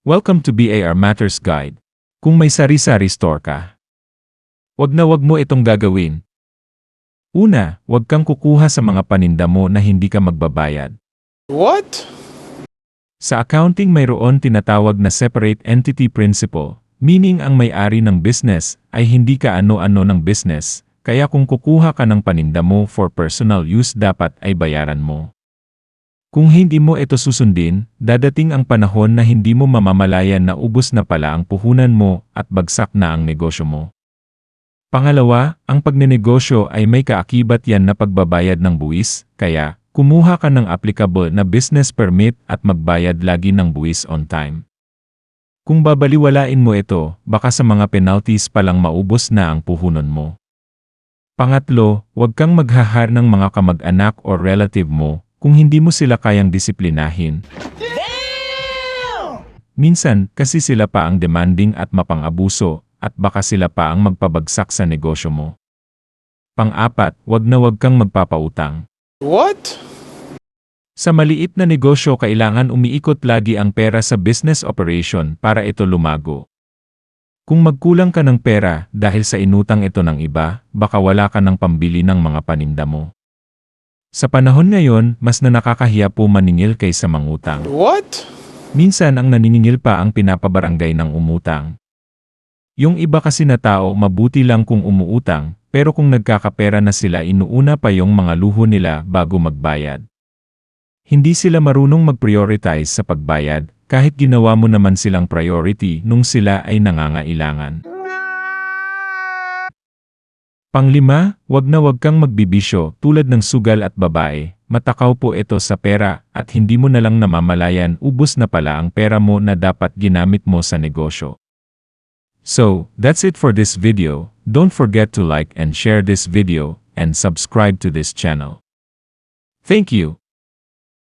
Welcome to BAR Matters Guide. Kung may sari-sari store ka, wag mo itong gagawin. Una, wag kang kukuha sa mga paninda mo na hindi ka magbabayad. What? Sa accounting mayroon tinatawag na separate entity principle, meaning ang may-ari ng business ay hindi ka ano-ano ng business, kaya kung kukuha ka ng paninda mo for personal use dapat ay bayaran mo. Kung hindi mo ito susundin, dadating ang panahon na hindi mo mamamalayan na ubos na pala ang puhunan mo at bagsak na ang negosyo mo. Pangalawa, ang pagnenegosyo ay may kaakibat yan na pagbabayad ng buwis, kaya kumuha ka ng applicable na business permit at magbayad lagi ng buwis on time. Kung babaliwalain mo ito, baka sa mga penalties palang maubos na ang puhunan mo. Pangatlo, huwag kang maghahar ng mga kamag-anak o relative mo kung hindi mo sila kayang disiplinahin. Minsan, kasi sila pa ang demanding at mapang-abuso, at baka sila pa ang magpabagsak sa negosyo mo. Pang-apat, wag kang magpapautang. What? Sa maliit na negosyo kailangan umiikot lagi ang pera sa business operation para ito lumago. Kung magkulang ka ng pera dahil sa inutang ito ng iba, baka wala ka ng pambili ng mga paninda mo. Sa panahon ngayon, mas na nakakahiya po maningil kaysa mangutang. What? Minsan ang naniningil pa ang pinapabarangay ng umutang. Yung iba kasi na tao mabuti lang kung umuutang, pero kung nagkakapera na sila inuuna pa yung mga luho nila bago magbayad. Hindi sila marunong mag-prioritize sa pagbayad, kahit ginawa mo naman silang priority nung sila ay nangangailangan. Panglima, wag kang magbibisyo tulad ng sugal at babae, matakaw po ito sa pera at hindi mo na lang namamalayan ubos na pala ang pera mo na dapat ginamit mo sa negosyo. So, that's it for this video. Don't forget to like and share this video and subscribe to this channel. Thank you.